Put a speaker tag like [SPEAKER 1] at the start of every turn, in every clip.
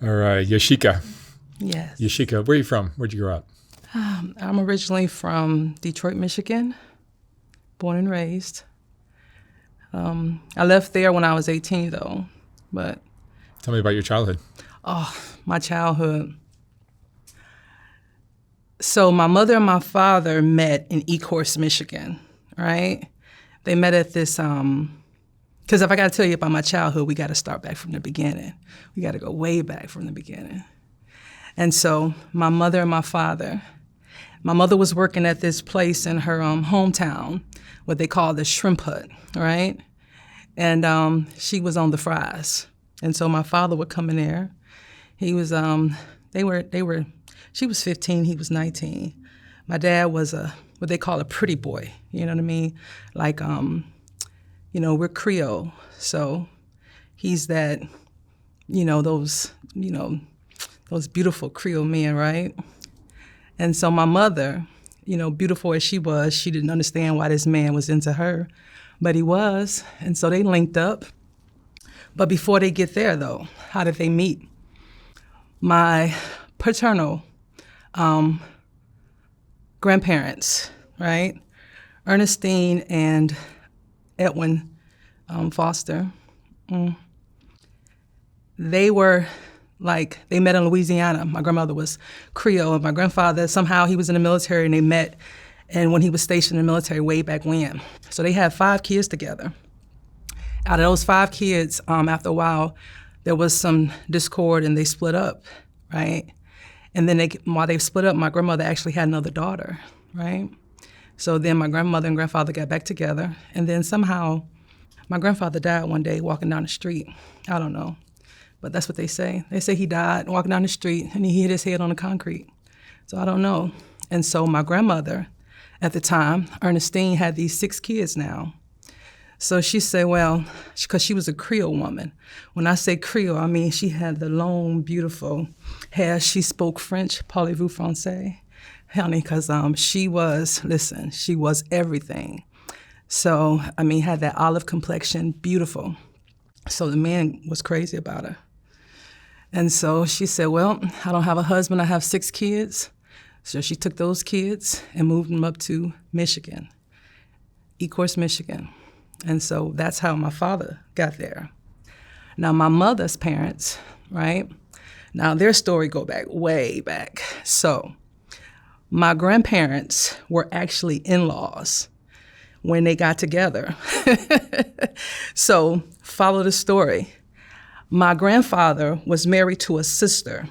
[SPEAKER 1] All right, Yasheka.
[SPEAKER 2] Yes.
[SPEAKER 1] Yasheka, where are you from? Where'd you grow up?
[SPEAKER 2] I'm originally from Detroit, Michigan, born and raised. I left there when I was 18, though. But
[SPEAKER 1] Tell me about your childhood.
[SPEAKER 2] my childhood. So my mother and my father met in Ecorse, Michigan, right? They met at this, because if I got to tell you about my childhood, we got to start back from the beginning. We got to go way back from the beginning. And so my mother and my father, my mother was working at this place in her hometown, what they call the shrimp hut, right? And she was on the fries. And so my father would come in there. He was, she was 15, he was 19. My dad was what they call a pretty boy, you know what I mean? Like, we're Creole, so he's that, those beautiful Creole men, right? And so my mother, beautiful as she was, she didn't understand why this man was into her, but he was, and so they linked up. But before they get there, though, how did they meet? My paternal grandparents, right? Ernestine and Edwin Foster. They were they met in Louisiana. My grandmother was Creole, and my grandfather, somehow he was in the military, and they met, and when he was stationed in the military way back when. So they had 5 kids together. Out of those 5 kids, after a while, there was some discord, and they split up, right? And then while they split up, my grandmother actually had another daughter, right? So then my grandmother and grandfather got back together, and then somehow my grandfather died one day walking down the street. I don't know, but that's what they say. They say he died walking down the street, and he hit his head on the concrete. So I don't know. And so my grandmother, at the time, Ernestine, had these 6 kids now. So she said, well, because she was a Creole woman. When I say Creole, I mean she had the long, beautiful hair. She spoke French, parlez-vous français? Honey, because she was everything. So, had that olive complexion, beautiful. So the man was crazy about her. And so she said, well, I don't have a husband, I have 6 kids. So she took those kids and moved them up to Michigan, Ecorse, Michigan. And so that's how my father got there. Now, my mother's parents, right? Now, their story go back, way back. So my grandparents were actually in-laws when they got together. So follow the story. My grandfather was married to a sister.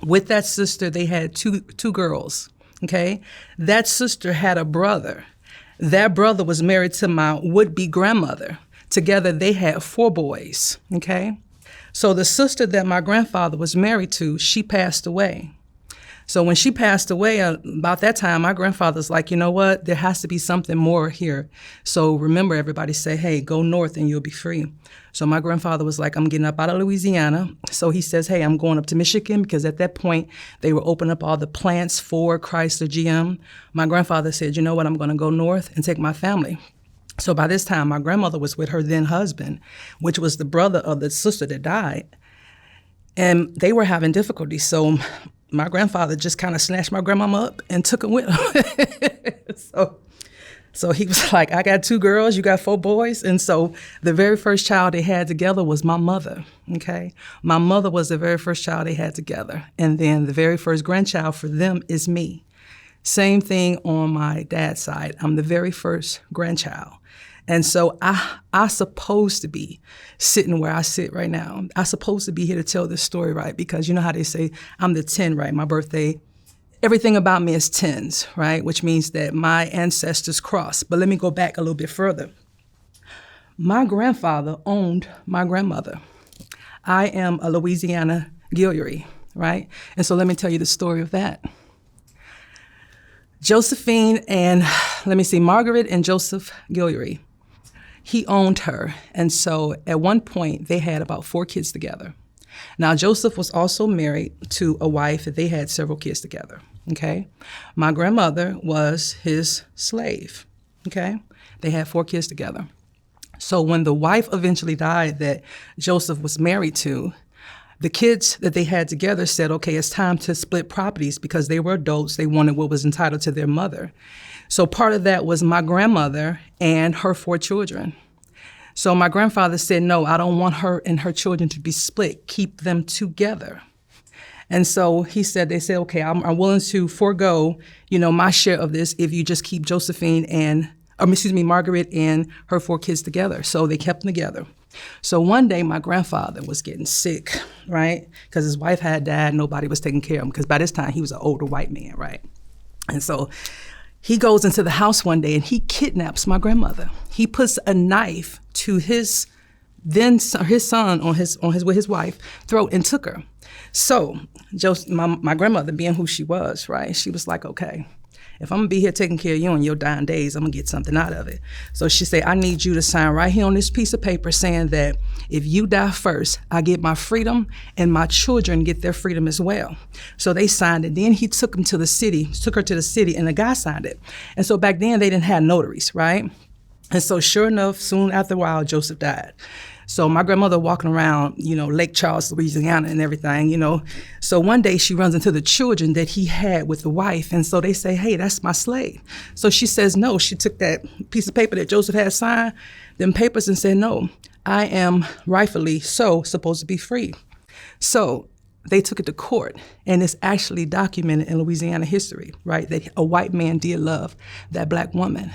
[SPEAKER 2] With that sister, they had two girls, okay? That sister had a brother. That brother was married to my would-be grandmother. Together, they had 4 boys, okay? So the sister that my grandfather was married to, she passed away. So when she passed away, about that time, my grandfather's like, you know what? There has to be something more here. So remember, everybody say, hey, go north and you'll be free. So my grandfather was like, I'm getting up out of Louisiana. So he says, hey, I'm going up to Michigan, because at that point, they were opening up all the plants for Chrysler, GM. My grandfather said, you know what? I'm going to go north and take my family. So by this time, my grandmother was with her then husband, which was the brother of the sister that died. And they were having difficulty. So my grandfather just kind of snatched my grandmama up and took her with him. So he was like, I got 2 girls, you got 4 boys. And so the very first child they had together was my mother, okay? My mother was the very first child they had together. And then the very first grandchild for them is me. Same thing on my dad's side. I'm the very first grandchild. And so I supposed to be sitting where I sit right now. I supposed to be here to tell this story, right? Because you know how they say I'm the 10, right? My birthday, everything about me is 10s, right? Which means that my ancestors crossed. But let me go back a little bit further. My grandfather owned my grandmother. I am a Louisiana Guillory, right? And so let me tell you the story of that. Margaret and Joseph Guillory. He owned her. And so at one point, they had about 4 kids together. Now, Joseph was also married to a wife that they had several kids together, okay? My grandmother was his slave, okay? They had 4 kids together. So when the wife eventually died that Joseph was married to, the kids that they had together said, okay, it's time to split properties because they were adults. They wanted what was entitled to their mother. So part of that was my grandmother and her 4 children. So my grandfather said, no, I don't want her and her children to be split. Keep them together. And so they said, okay, I'm willing to forego, my share of this if you just keep Margaret and her 4 kids together. So they kept them together. So one day my grandfather was getting sick, right? Because his wife had died, nobody was taking care of him because by this time he was an older white man, right? And so he goes into the house one day and he kidnaps my grandmother. He puts a knife to his son with his wife throat and took her. So my grandmother, being who she was, right? She was like, okay, if I'm gonna be here taking care of you in your dying days, I'm gonna get something out of it. So she said, I need you to sign right here on this piece of paper saying that if you die first, I get my freedom and my children get their freedom as well. So they signed it. Then he took her to the city, and the guy signed it. And so back then they didn't have notaries, right? And so sure enough, soon after a while, Joseph died. So my grandmother walking around, Lake Charles, Louisiana and everything, So one day she runs into the children that he had with the wife. And so they say, hey, that's my slave. So she says, no, she took that piece of paper that Joseph had signed, them papers, and said, no, I am rightfully so supposed to be free. So they took it to court, and it's actually documented in Louisiana history, right, that a white man did love that black woman.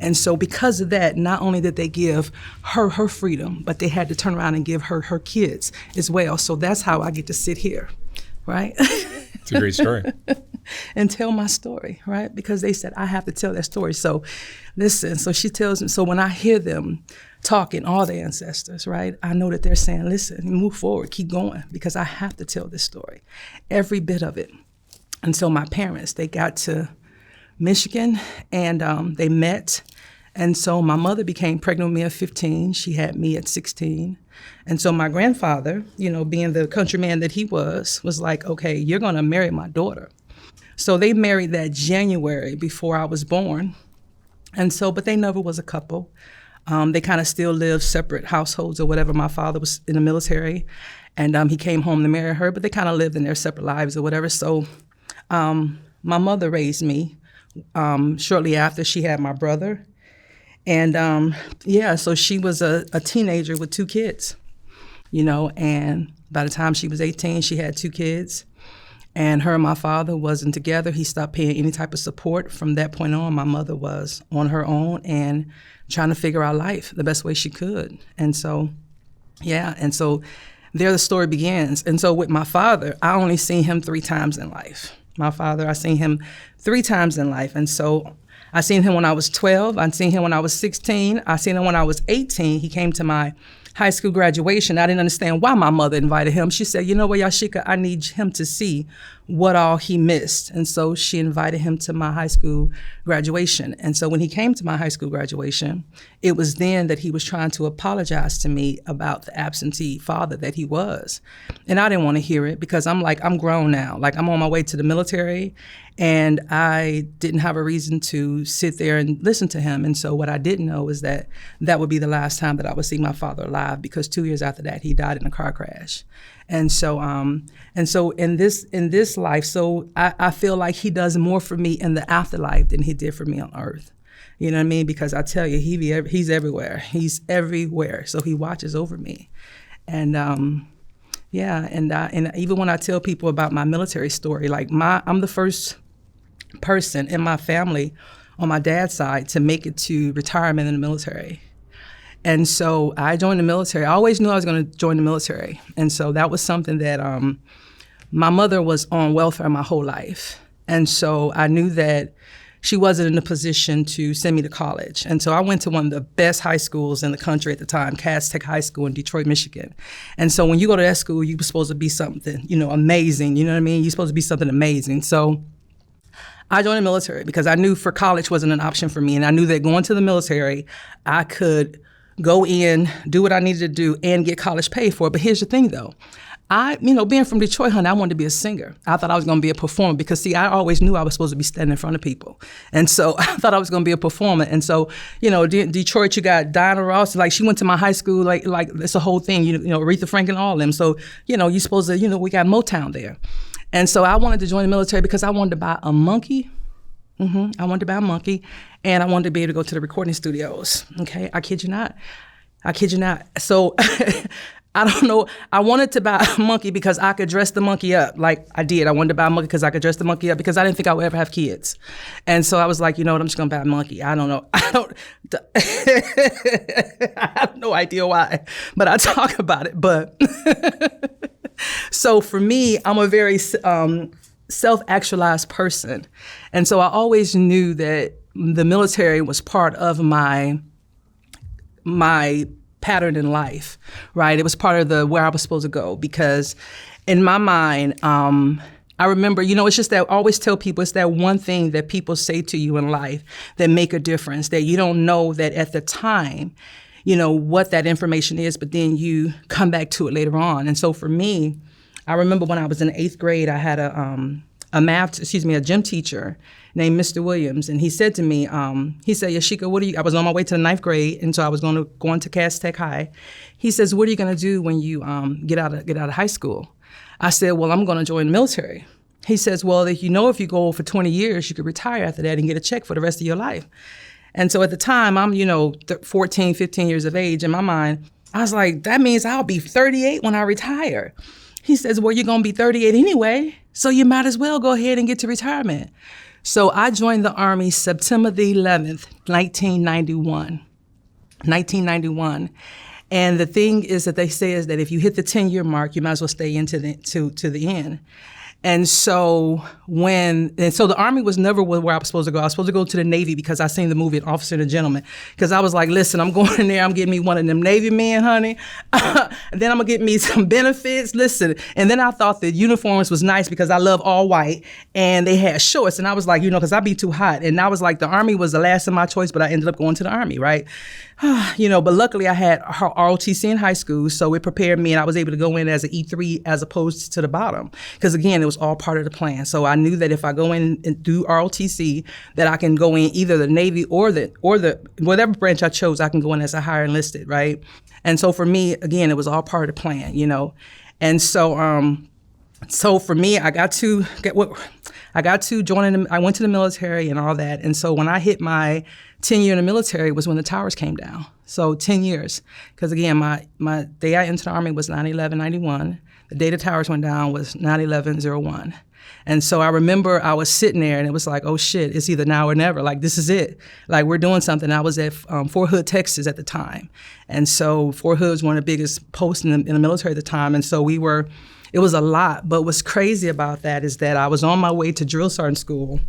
[SPEAKER 2] And so because of that, not only did they give her her freedom, but they had to turn around and give her her kids as well. So that's how I get to sit here, right?
[SPEAKER 1] It's a great story.
[SPEAKER 2] And tell my story, right? Because they said, I have to tell that story. So listen, so she tells me, so when I hear them talking, all the ancestors, right, I know that they're saying, listen, move forward, keep going, because I have to tell this story, every bit of it. And so my parents, they got to Michigan and they met. And so my mother became pregnant with me at 15. She had me at 16. And so my grandfather, being the countryman that he was like, okay, you're going to marry my daughter. So they married that January before I was born. And so, but they never was a couple. They kind of still lived separate households or whatever. My father was in the military and he came home to marry her, but they kind of lived in their separate lives or whatever. So my mother raised me shortly after she had my brother. And so she was a teenager with 2 kids, and by the time she was 18, she had 2 kids. And her and my father wasn't together. He stopped paying any type of support. From that point on, my mother was on her own and trying to figure out life the best way she could. And so, there the story begins. And so with my father, I only seen him 3 times in life. My father, I seen him 3 times in life. And so I seen him when I was 12. I seen him when I was 16. I seen him when I was 18. He came to my high school graduation. I didn't understand why my mother invited him. She said, you know what, Yasheka, I need him to see what all he missed. And so she invited him to my high school graduation. And so when he came to my high school graduation, it was then that he was trying to apologize to me about the absentee father that he was. And I didn't want to hear it because I'm grown now. Like, I'm on my way to the military and I didn't have a reason to sit there and listen to him. And so what I didn't know is that that would be the last time that I would see my father alive, because 2 years after that, he died in a car crash. And so in this life, so I feel like he does more for me in the afterlife than he did for me on earth. You know what I mean? Because I tell you, he's everywhere. He's everywhere. So he watches over me. And and even when I tell people about my military story, like I'm the first person in my family on my dad's side to make it to retirement in the military. And so I joined the military. I always knew I was going to join the military. And so that was something that my mother was on welfare my whole life. And so I knew that she wasn't in a position to send me to college. And so I went to one of the best high schools in the country at the time, Cass Tech High School in Detroit, Michigan. And so when you go to that school, you were supposed to be something, amazing. You know what I mean? You're supposed to be something amazing. So I joined the military because I knew for college wasn't an option for me. And I knew that going to the military, I could go in, do what I needed to do, and get college paid for. But here's the thing, though. being from Detroit, honey, I wanted to be a singer. I thought I was going to be a performer because, see, I always knew I was supposed to be standing in front of people. And so I thought I was going to be a performer. And so, Detroit, you got Diana Ross. Like, she went to my high school. Like it's a whole thing, Aretha Franklin, all of them. So, you're supposed to, we got Motown there. And so I wanted to join the military because I wanted to buy a monkey. I wanted to buy a monkey. And I wanted to be able to go to the recording studios. Okay, I kid you not. So I don't know. I wanted to buy a monkey because I could dress the monkey up. Like I did. I wanted to buy a monkey because I could dress the monkey up because I didn't think I would ever have kids. And so I was like, you know what? I'm just going to buy a monkey. I don't know. I have no idea why, but I talk about it. But so for me, I'm a very self-actualized person. And so I always knew that the military was part of my pattern in life, right? It was part of where I was supposed to go because in my mind, I remember, it's just that I always tell people it's that one thing that people say to you in life that make a difference, that you don't know that at the time, what that information is, but then you come back to it later on. And so for me, I remember when I was in 8th grade, I had a gym teacher named Mr. Williams, and he said to me, he said, Yasheka, I was on my way to the 9th grade, and so I was going to Cass Tech High. He says, what are you going to do when you get out of high school? I said, well, I'm going to join the military. He says, well, if you go for 20 years, you could retire after that and get a check for the rest of your life. And so at the time, I'm, 14, 15 years of age. In my mind, I was like, that means I'll be 38 when I retire. He says, well, you're going to be 38 anyway, so you might as well go ahead and get to retirement. So I joined the Army September the 11th, 1991. And the thing is that they say is that if you hit the 10-year mark, you might as well stay into to the end. And so the Army was never where I was supposed to go. I was supposed to go to the Navy because I seen the movie An Officer and a Gentleman. Because I was like, listen, I'm going in there, I'm getting me one of them Navy men, honey. And then I'm going to get me some benefits. Listen. And then I thought the uniforms was nice because I love all white. And they had shorts. And I was like, because I'd be too hot. And I was like, the Army was the last of my choice, but I ended up going to the Army, right? But luckily I had ROTC in high school, so it prepared me, and I was able to go in as an E3 as opposed to the bottom. Because again, it was all part of the plan. So I knew that if I go in and do ROTC, that I can go in either the Navy or the whatever branch I chose, I can go in as a higher enlisted, right? And so for me, again, it was all part of the plan, And so for me, I got to join. I went to the military and all that. And so when I hit my 10 year in the military was when the towers came down. So 10 years, because again, my day I entered the Army was 9/11/91. The day the towers went down was 9/11/01. And so I remember I was sitting there and it was like, oh shit, it's either now or never. Like, this is it. Like, we're doing something. I was at Fort Hood, Texas at the time. And so Fort Hood was one of the biggest posts in the military at the time. And so it was a lot. But what's crazy about that is that I was on my way to drill sergeant school.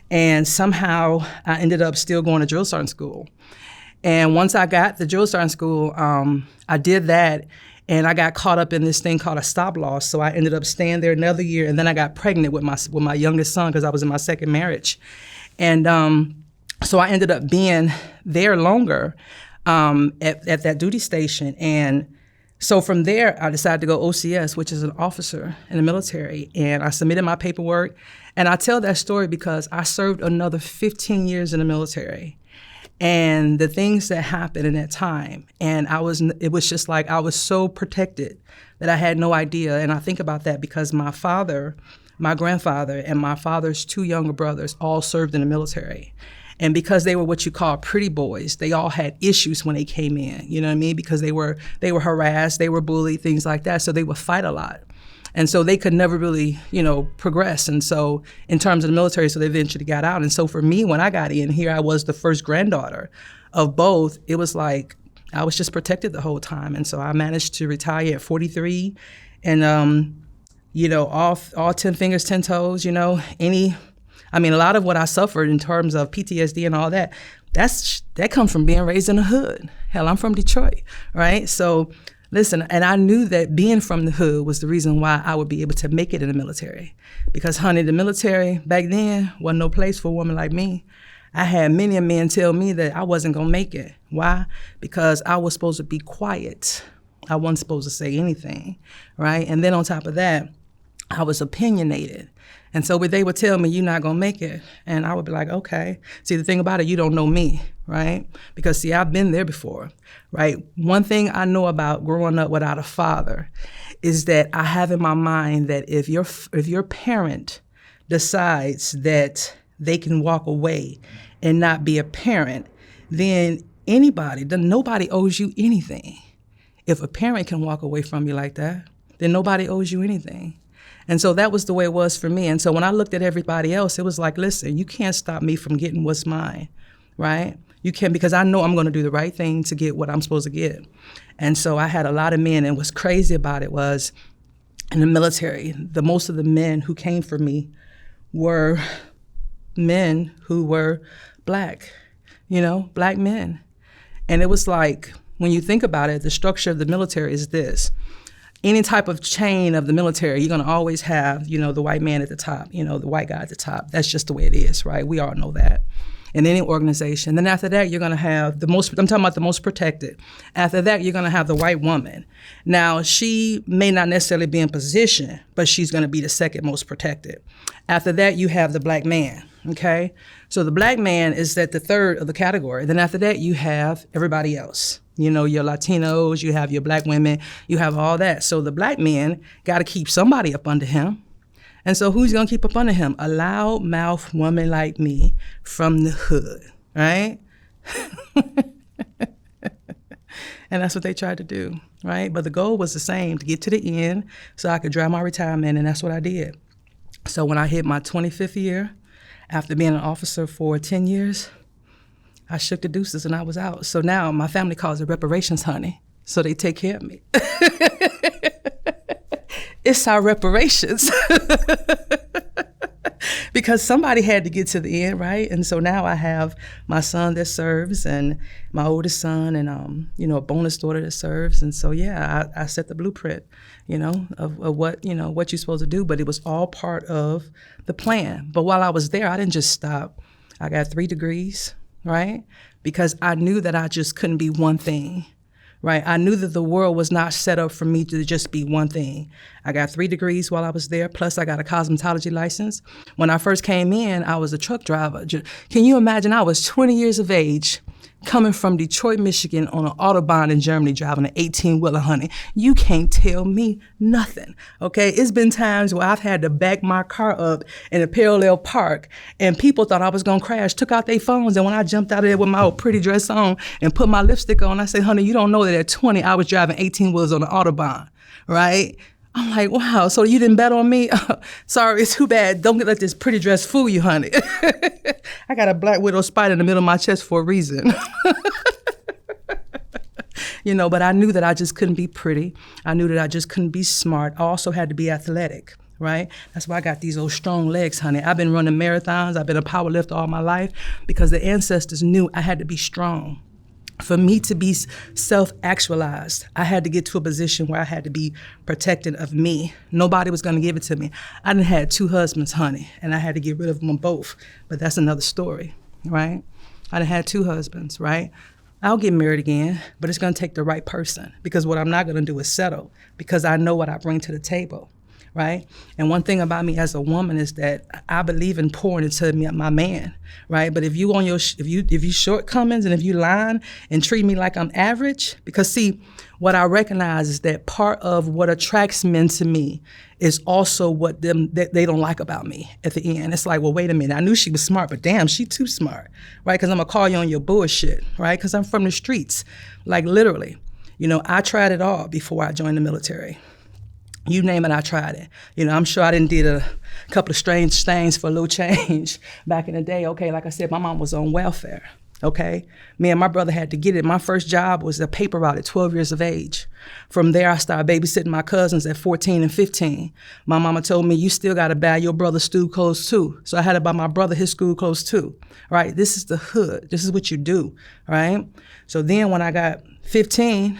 [SPEAKER 2] And somehow I ended up still going to drill sergeant school. And once I got to drill sergeant school, I did that, and I got caught up in this thing called a stop loss. So I ended up staying there another year, and then I got pregnant with my youngest son because I was in my second marriage. And so I ended up being there longer at that duty station. And so from there, I decided to go OCS, which is an officer in the military, and I submitted my paperwork. And I tell that story because I served another 15 years in the military. And the things that happened in that time, and it was just like I was so protected that I had no idea. And I think about that because my father, my grandfather, and my father's two younger brothers all served in the military. And because they were what you call pretty boys, they all had issues when they came in, you know what I mean? Because they were harassed, they were bullied, things like that. So they would fight a lot. And so they could never really, progress. And so in terms of the military, so they eventually got out. And so for me, when I got in here, I was the first granddaughter of both. It was like I was just protected the whole time. And so I managed to retire at 43 and, all 10 fingers, 10 toes, a lot of what I suffered in terms of PTSD and all that, that comes from being raised in the hood. Hell, I'm from Detroit, right? So listen, and I knew that being from the hood was the reason why I would be able to make it in the military. Because, honey, the military back then wasn't no place for a woman like me. I had many men tell me that I wasn't going to make it. Why? Because I was supposed to be quiet. I wasn't supposed to say anything, right? And then on top of that, I was opinionated. And so they would tell me, you're not going to make it. And I would be like, okay. See, the thing about it, you don't know me, right? Because, see, I've been there before, right? One thing I know about growing up without a father is that I have in my mind that if your parent decides that they can walk away and not be a parent, then nobody owes you anything. If a parent can walk away from you like that, then nobody owes you anything. And so that was the way it was for me. And so when I looked at everybody else, it was like, listen, you can't stop me from getting what's mine, right? You can't, because I know I'm going to do the right thing to get what I'm supposed to get. And so I had a lot of men, and what's crazy about it was in the military, most of the men who came for me were men who were black, black men. And it was like, when you think about it, the structure of the military is this. Any type of chain of the military, you're going to always have, the white man at the top, the white guy at the top. That's just the way it is, right? We all know that. In any organization. Then after that, you're going to have I'm talking about the most protected. After that, you're going to have the white woman. Now, she may not necessarily be in position, but she's going to be the second most protected. After that, you have the black man, okay? So the black man is at the third of the category. Then after that, you have everybody else. Your Latinos, you have your black women, you have all that. So the black man got to keep somebody up under him. And so who's going to keep up under him? A loud-mouthed woman like me from the hood, right? And that's what they tried to do, right? But the goal was the same, to get to the end so I could drive my retirement, and that's what I did. So when I hit my 25th year, after being an officer for 10 years, I shook the deuces and I was out. So now my family calls it reparations, honey. So they take care of me. It's our reparations. Because somebody had to get to the end, right? And so now I have my son that serves, and my oldest son, and a bonus daughter that serves. And so I set the blueprint, of what what you're supposed to do. But it was all part of the plan. But while I was there, I didn't just stop. I got 3 degrees. Right? Because I knew that I just couldn't be one thing, right? I knew that the world was not set up for me to just be one thing. I got 3 degrees while I was there, plus I got a cosmetology license. When I first came in, I was a truck driver. Can you imagine? I was 20 years of age, coming from Detroit, Michigan on an Autobahn in Germany, driving an 18-wheeler, honey. You can't tell me nothing, okay? It's been times where I've had to back my car up in a parallel park, and people thought I was gonna crash, took out their phones, and when I jumped out of there with my old pretty dress on and put my lipstick on, I said, honey, you don't know that at 20, I was driving 18-wheelers on the Autobahn, right? I'm like, wow, so you didn't bet on me? Sorry, it's too bad. Don't let this pretty dress fool you, honey. I got a black widow spider in the middle of my chest for a reason. But I knew that I just couldn't be pretty. I knew that I just couldn't be smart. I also had to be athletic, right? That's why I got these old strong legs, honey. I've been running marathons. I've been a power lifter all my life because the ancestors knew I had to be strong. For me to be self-actualized, I had to get to a position where I had to be protected of me. Nobody was going to give it to me. I done had 2 husbands, honey, and I had to get rid of them both. But that's another story, right? I done had 2 husbands, right? I'll get married again, but it's going to take the right person, because what I'm not going to do is settle, because I know what I bring to the table, right? And one thing about me as a woman is that I believe in pouring into my man, right? But if you on your if you shortcomings, and if you lying and treat me like I'm average, because see, what I recognize is that part of what attracts men to me is also what they don't like about me at the end. It's like, well, wait a minute. I knew she was smart, but damn, she too smart, right? Because I'm gonna call you on your bullshit, right? Because I'm from the streets, like literally. I tried it all before I joined the military. You name it, I tried it. I'm sure I did a couple of strange things for a little change back in the day. Okay, like I said, my mom was on welfare, okay? Me and my brother had to get it. My first job was a paper route at 12 years of age. From there, I started babysitting my cousins at 14 and 15. My mama told me, you still gotta buy your brother's school clothes too. So I had to buy my brother his school clothes too, right? This is the hood. This is what you do, right? So then when I got 15,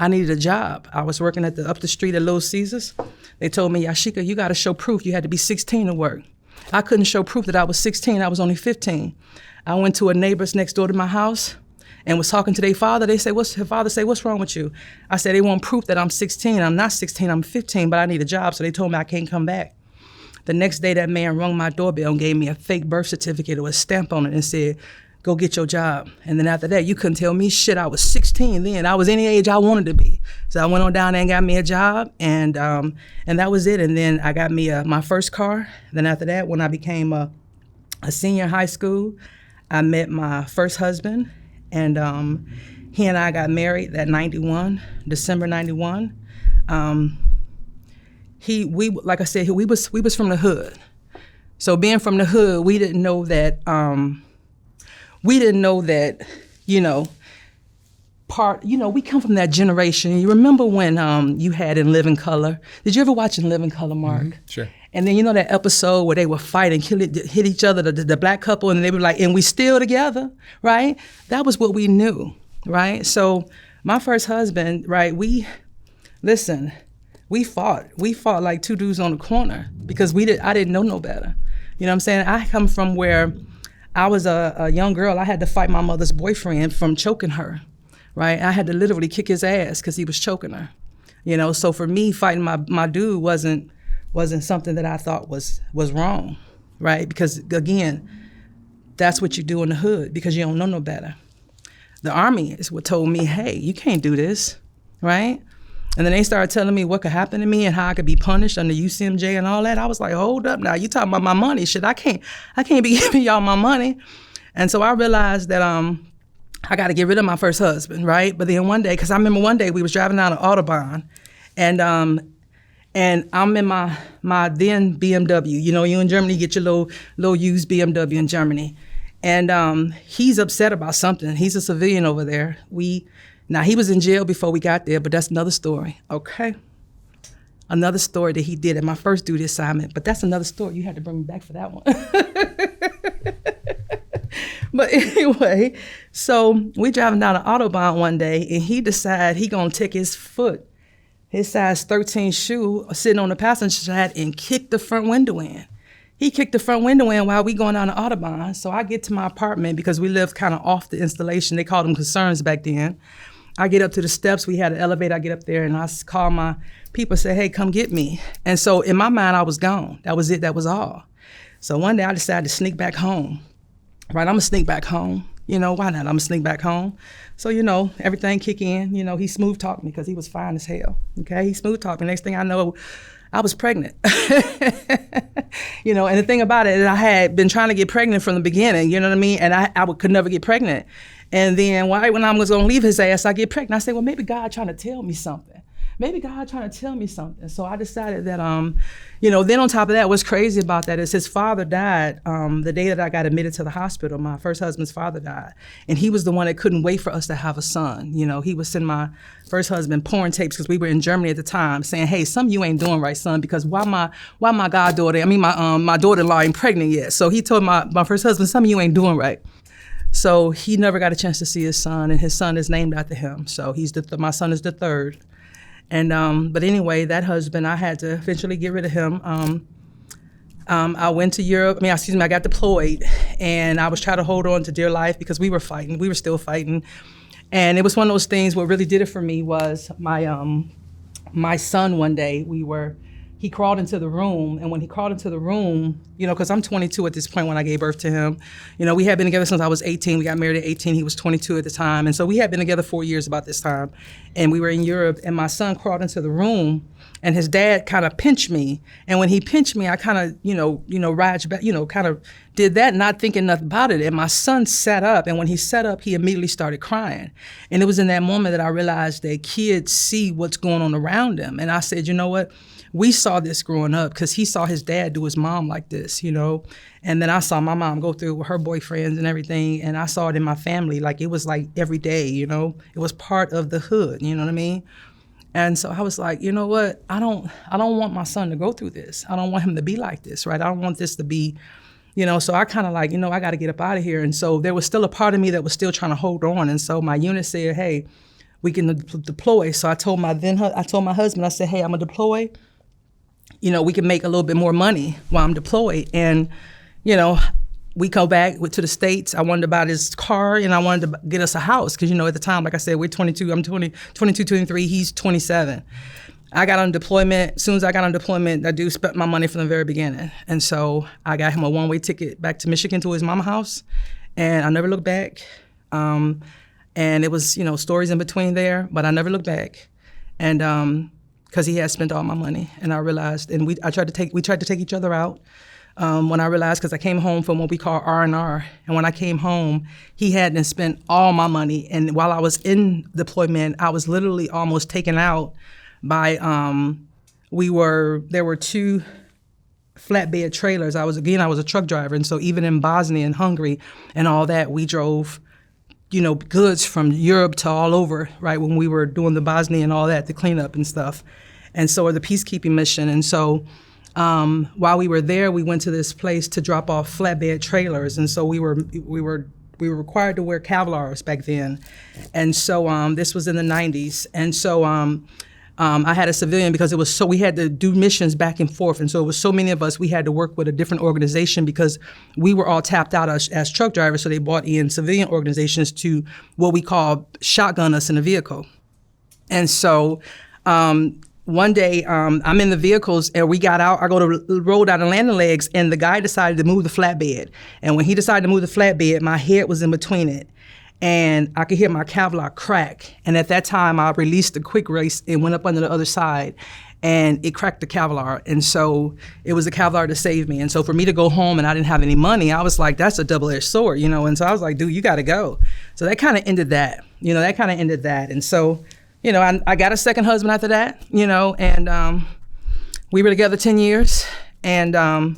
[SPEAKER 2] I needed a job. I was working up the street at Little Caesars. They told me, Yasheka, you gotta show proof. You had to be 16 to work. I couldn't show proof that I was 16, I was only 15. I went to a neighbor's next door to my house, and was talking to their father, her father say, what's wrong with you? I said, they want proof that I'm 16. I'm not 16, I'm 15, but I need a job. So they told me I can't come back. The next day, that man rung my doorbell and gave me a fake birth certificate with a stamp on it and said, go get your job. And then after that, you couldn't tell me shit. I was 16 then. I was any age I wanted to be. So I went on down there and got me a job, and that was it. And then I got me my first car. Then after that, when I became a senior in high school, I met my first husband, and he and I got married that 91, December 91. Like I said, we was from the hood. So being from the hood, we didn't know that, we come from that generation. You remember when you had In Living Color? Did you ever watch In Living Color, Mark?
[SPEAKER 1] Mm-hmm. Sure.
[SPEAKER 2] And then that episode where they would fight and hit each other, the black couple, and they were like, and we still together, right? That was what we knew, right? So my first husband, right, we fought like two dudes on the corner because I didn't know no better. You know what I'm saying? I come from where I was a young girl. I had to fight my mother's boyfriend from choking her, right? I had to literally kick his ass because he was choking her. So for me, fighting my dude wasn't something that I thought was wrong, right? Because again, that's what you do in the hood because you don't know no better. The Army is what told me, hey, you can't do this, right? And then they started telling me what could happen to me and how I could be punished under UCMJ and all that. I was like, hold up now, you talking about my money. Shit, I can't be giving y'all my money. And so I realized that I got to get rid of my first husband, right? But then one day, because I remember one day we was driving down an Autobahn, and I'm in my then BMW. You in Germany, you get your little used BMW in Germany. And he's upset about something. He's a civilian over there. Now, he was in jail before we got there, but that's another story, okay? Another story that he did at my first duty assignment, but that's another story. You had to bring me back for that one. But anyway, so we driving down the Autobahn one day, and he decided he gonna take his size 13 shoe, sitting on the passenger side, and kick the front window in. He kicked the front window in while we going down the Autobahn. So I get to my apartment because we lived kind of off the installation. They called them concerns back then. I get up to the steps. We had an elevator. I get up there and I call my people, say, hey, come get me. And so in my mind, I was gone. That was it. That was all. So one day I decided to sneak back home. Right, I'm gonna sneak back home. Why not? I'm gonna sneak back home. So, everything kick in. He smooth talked me because he was fine as hell. Okay, he smooth talked me. Next thing I know, I was pregnant. And the thing about it is I had been trying to get pregnant from the beginning, you know what I mean? And I could never get pregnant. And then right when I was gonna leave his ass, I get pregnant. I said, well, maybe God trying to tell me something. So I decided that, then on top of that, what's crazy about that is his father died the day that I got admitted to the hospital. My first husband's father died. And he was the one that couldn't wait for us to have a son. He would send my first husband porn tapes because we were in Germany at the time saying, hey, something you ain't doing right, son, because why my goddaughter, my daughter-in-law ain't pregnant yet. So he told my first husband, something you ain't doing right. So he never got a chance to see his son, and his son is named after him. So my son is the third. And but anyway, that husband, I had to eventually get rid of him. I went to Europe. I got deployed, and I was trying to hold on to dear life because we were fighting. We were still fighting, and it was one of those things. What really did it for me was my son. One day he crawled into the room, and when he crawled into the room, because I'm 22 at this point when I gave birth to him. We had been together since I was 18. We got married at 18. He was 22 at the time, and so we had been together 4 years about this time. And we were in Europe, and my son crawled into the room, and his dad kind of pinched me. And when he pinched me, I kind of, raged back, kind of did that, not thinking nothing about it. And my son sat up, and when he sat up, he immediately started crying. And it was in that moment that I realized that kids see what's going on around them. And I said, you know what? We saw this growing up because he saw his dad do his mom like this, and then I saw my mom go through with her boyfriends and everything, and I saw it in my family. Like, it was like every day, it was part of the hood, you know what I mean? And so I was like, you know what? I don't want my son to go through this. I don't want him to be like this, right? I don't want this to be, so I kind of like, I got to get up out of here. And so there was still a part of me that was still trying to hold on. And so my unit said, hey, we can deploy. So I told my husband, I said, hey, I'm gonna deploy. We can make a little bit more money while I'm deployed. And, we go back to the States. I wanted to buy this car and I wanted to get us a house. Because, at the time, like I said, we're 22. I'm 22, 23. He's 27. I got on deployment. As soon as I got on deployment, that dude spent my money from the very beginning. And so I got him a one-way ticket back to Michigan to his mama house. And I never looked back. And it was, stories in between there, but I never looked back. And because he had spent all my money. And I realized, and we tried to take each other out. When I realized, because I came home from what we call R&R, and when I came home, he hadn't spent all my money. And while I was in deployment, I was literally almost taken out by, there were 2 flatbed trailers. I was a truck driver. And so even in Bosnia and Hungary and all that, we drove, goods from Europe to all over, right, when we were doing the Bosnia and all that, the cleanup and stuff. And so, or the peacekeeping mission. And so, while we were there, we went to this place to drop off flatbed trailers, and so we were required to wear Kevlars back then, and so this was in the 90s, and so I had a civilian because we had to do missions back and forth, and so it was so many of us. We had to work with a different organization because we were all tapped out as truck drivers, so they brought in civilian organizations to what we call shotgun us in a vehicle, and so. One day, I'm in the vehicles and we got out. I go to roll down the landing legs and the guy decided to move the flatbed. And when he decided to move the flatbed, my head was in between it. And I could hear my Kevlar crack. And at that time, I released a quick race and went up under the other side. And it cracked the Kevlar. And so it was the Kevlar to save me. And so for me to go home and I didn't have any money, I was like, that's a double-edged sword, And so I was like, dude, you got to go. So that kind of ended that. And so... I got a second husband after that, and we were together 10 years, and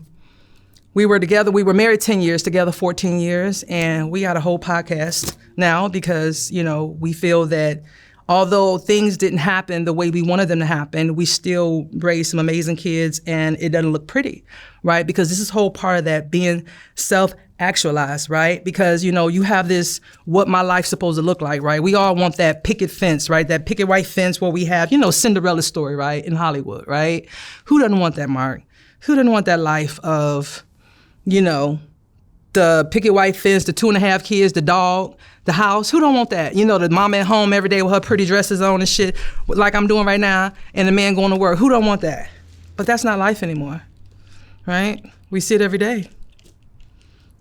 [SPEAKER 2] we were married 10 years, together 14 years, and we got a whole podcast now because, we feel that although things didn't happen the way we wanted them to happen, we still raised some amazing kids, and it doesn't look pretty, right? Because this is whole part of that being self-actualized, right? Because, you have this, what my life's supposed to look like, right? We all want that picket fence, right? That picket white fence where we have, Cinderella story, right? In Hollywood, right? Who doesn't want that, Mark? Who doesn't want that life of, the picket white fence, the 2.5 kids, the dog, the house? Who don't want that? The mama at home every day with her pretty dresses on and shit, like I'm doing right now, and the man going to work. Who don't want that? But that's not life anymore, right? We see it every day,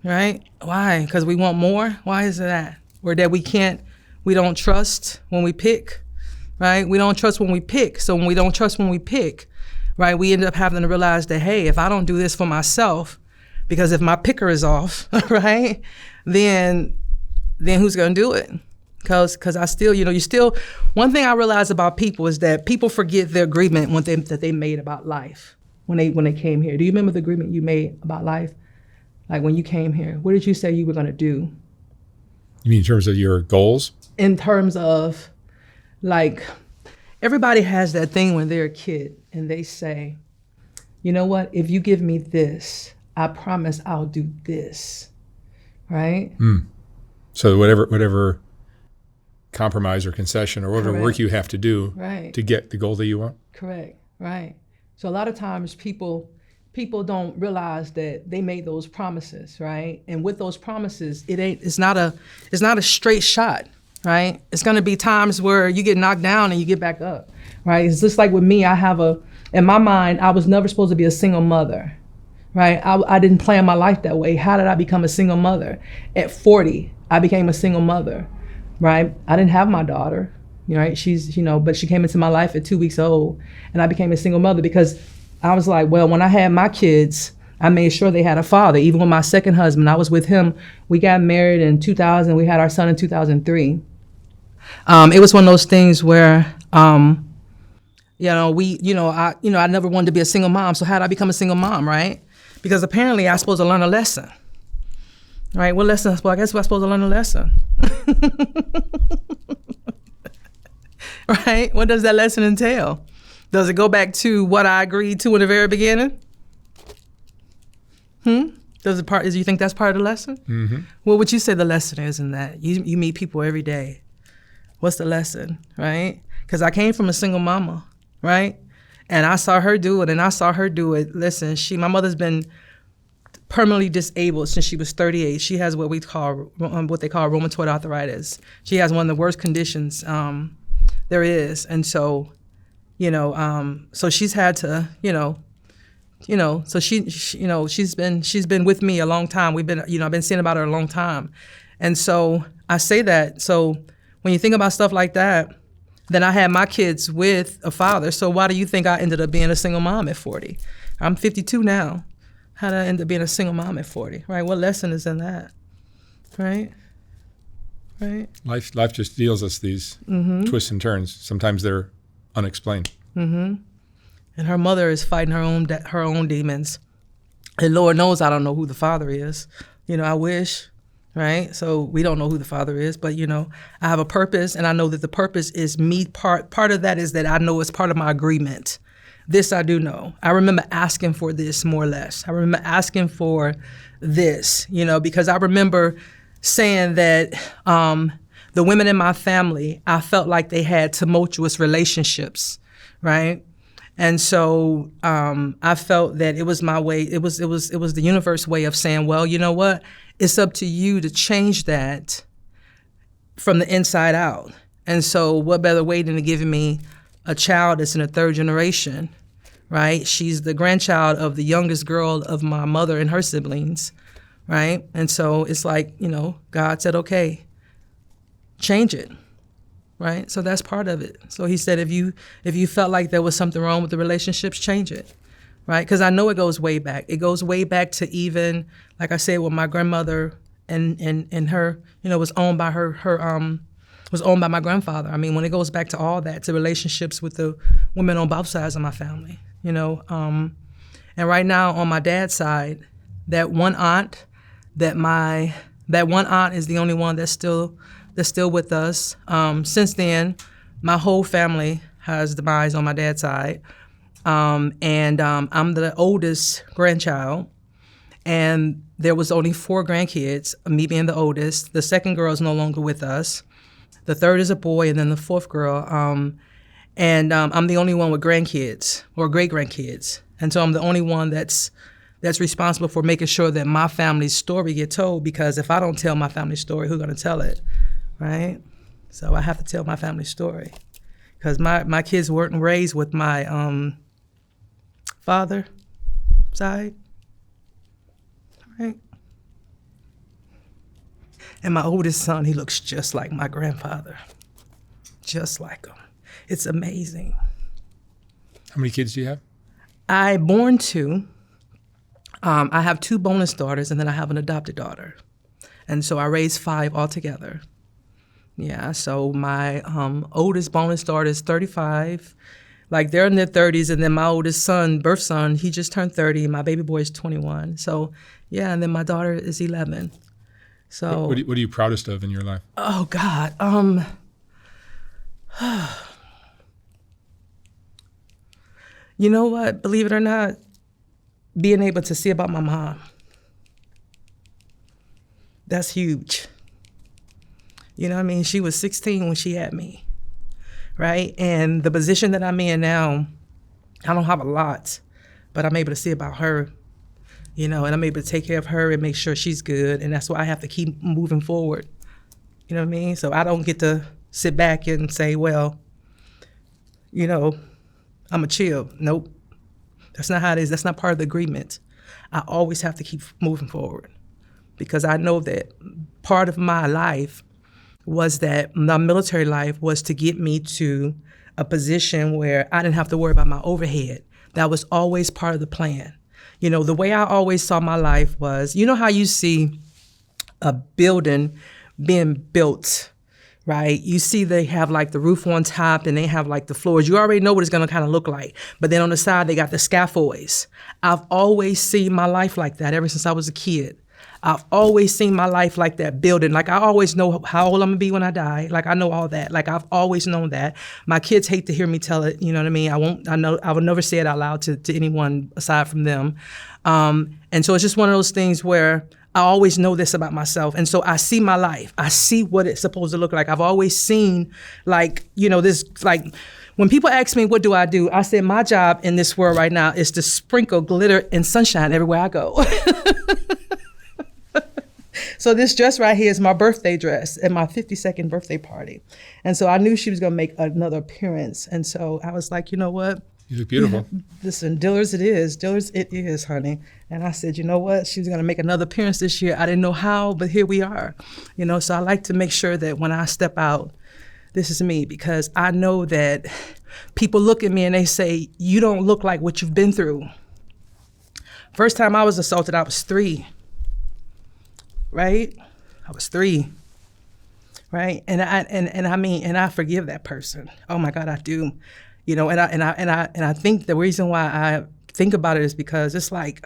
[SPEAKER 2] right? Why? Because we want more? Why is that? Or that we don't trust when we pick, right? We don't trust when we pick. So when we don't trust when we pick, right, we end up having to realize that, hey, if I don't do this for myself, because if my picker is off, right, then who's going to do it? Because I still, one thing I realize about people is that people forget their agreement that they made about life when they came here. Do you remember the agreement you made about life? Like when you came here, what did you say you were going to do?
[SPEAKER 1] You mean in terms of your goals?
[SPEAKER 2] In terms of, like, everybody has that thing when they're a kid and they say, you know what, if you give me this, I promise I'll do this, right?
[SPEAKER 1] So whatever compromise or concession or whatever
[SPEAKER 2] Correct.
[SPEAKER 1] work you have to do
[SPEAKER 2] Right.
[SPEAKER 1] to get the goal that you want.
[SPEAKER 2] Correct, right. So a lot of times people don't realize that they made those promises, right? And with those promises, it's not a straight shot, right? It's gonna be times where you get knocked down and you get back up, right? It's just like with me, in my mind, I was never supposed to be a single mother. Right, I didn't plan my life that way. How did I become a single mother? At 40, I became a single mother, right? I didn't have my daughter, right? She's, but she came into my life at 2 weeks old, and I became a single mother because I was like, well, when I had my kids, I made sure they had a father. Even with my second husband, I was with him. We got married in 2000. We had our son in 2003. It was one of those things where, I never wanted to be a single mom. So how did I become a single mom, right? Because apparently I'm supposed to learn a lesson, right? What lesson? Well, I guess I'm supposed to learn a lesson, right? What does that lesson entail? Does it go back to what I agreed to in the very beginning? Does you think that's part of the lesson? Mm-hmm. What would you say the lesson is in that? You meet people every day. What's the lesson, right? Because I came from a single mama, right? And I saw her do it, and I saw her do it. Listen, my mother's been permanently disabled since she was 38. She has what they call rheumatoid arthritis. She has one of the worst conditions there is, and so, so she's had to, so she's been with me a long time. We've been, I've been seeing about her a long time, and so I say that. So when you think about stuff like that, then I had my kids with a father. So why do you think I ended up being a single mom at 40? I'm 52 now. How did I end up being a single mom at 40, right? What lesson is in that, right? Right?
[SPEAKER 1] Life just deals us these twists and turns. Sometimes they're unexplained.
[SPEAKER 2] And her mother is fighting her own demons. And Lord knows I don't know who the father is. I wish, right? So we don't know who the father is, but I have a purpose, and I know that the purpose is me. Part of that is that I know it's part of my agreement. This I do know. I remember asking for this, more or less. I remember asking for this, because I remember saying that the women in my family, I felt like they had tumultuous relationships, right? And so I felt that it was my way. It was the universe way of saying, well, you know what? It's up to you to change that from the inside out. And so what better way than to give me a child that's in the third generation, right? She's the grandchild of the youngest girl of my mother and her siblings, right? And so it's like, God said, okay, change it, right? So that's part of it. So he said, if you felt like there was something wrong with the relationships, change it, right? Because I know it goes way back. It goes way back to even, like I said, with my grandmother and her, was owned by was owned by my grandfather. I mean, when it goes back to all that, to relationships with the women on both sides of my family, and right now on my dad's side, that one aunt is the only one that's still with us. Since then, my whole family has demise on my dad's side, and I'm the oldest grandchild, and there was only 4 grandkids, me being the oldest. The second girl is no longer with us. The third is a boy, and then the fourth girl. And I'm the only one with grandkids or great-grandkids. And so I'm the only one that's responsible for making sure that my family's story get told, because if I don't tell my family's story, who's going to tell it, right? So I have to tell my family's story, because my kids weren't raised with my father side, right? And my oldest son, he looks just like my grandfather, just like him. It's amazing.
[SPEAKER 1] How many kids do you have?
[SPEAKER 2] I born 2. I have 2 bonus daughters, and then I have an adopted daughter. And so I raised 5 altogether. Yeah, so my oldest bonus daughter is 35. Like, they're in their 30s, and then my oldest son, birth son, he just turned 30. My baby boy is 21. So, yeah, and then my daughter is 11. So
[SPEAKER 1] what are you proudest of in your life?
[SPEAKER 2] Oh, God. You know what? Believe it or not, being able to see about my mom. That's huge. You know what I mean? She was 16 when she had me, right? And the position that I'm in now, I don't have a lot, but I'm able to see about her, and I'm able to take care of her and make sure she's good. And that's why I have to keep moving forward. You know what I mean? So I don't get to sit back and say, well, I'm a chill. Nope. That's not how it is. That's not part of the agreement. I always have to keep moving forward, because I know that part of my life was that my military life was to get me to a position where I didn't have to worry about my overhead. That was always part of the plan. The way I always saw my life was, how you see a building being built, right? You see they have like the roof on top and they have like the floors. You already know what it's going to kind of look like. But then on the side, they got the scaffolds. I've always seen my life like that ever since I was a kid. I've always seen my life like that building. Like, I always know how old I'm gonna be when I die. Like, I know all that. Like, I've always known that. My kids hate to hear me tell it, you know what I mean? I will never say it out loud to anyone aside from them. And so it's just one of those things where I always know this about myself. And so I see my life. I see what it's supposed to look like. I've always seen, like, this, like, When people ask me, what do? I say my job in this world right now is to sprinkle glitter and sunshine everywhere I go. So this dress right here is my birthday dress at my 52nd birthday party. And so I knew she was going to make another appearance. And so I was like, you know what?
[SPEAKER 1] You look beautiful.
[SPEAKER 2] Listen, Dillard's it is. Dillard's it is, honey. And I said, you know what? She was going to make another appearance this year. I didn't know how, but here we are. You know, so I like to make sure that when I step out, this is me, because I know that people look at me and they say, you don't look like what you've been through. First time I was assaulted, I was 3. Right? I was 3. Right? And I forgive that person. Oh my God, I do. You know, and I think the reason why I think about it is because it's like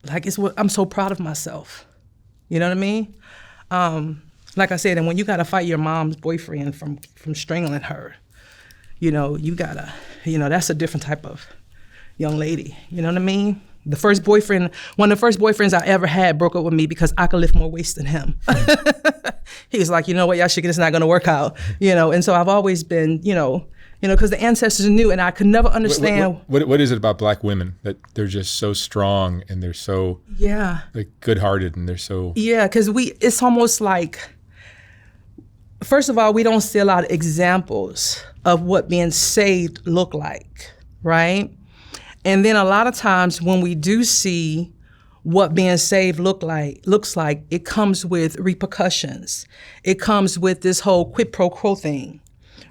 [SPEAKER 2] it's what I'm so proud of myself. You know what I mean? Like I said, and when you gotta fight your mom's boyfriend from strangling her, you know, that's a different type of young lady. You know what I mean? One of the first boyfriends I ever had broke up with me because I could lift more weights than him. He was like, you know what, Yasheka, this is not gonna work out. You know, and so I've always been, because the ancestors knew, and I could never understand.
[SPEAKER 1] What is it about Black women that they're just so strong and they're so like good-hearted and they're so
[SPEAKER 2] because it's almost like, first of all, we don't see a lot of examples of what being saved look like, right? And then a lot of times when we do see what being saved looks like, it comes with repercussions. It comes with this whole quid pro quo thing,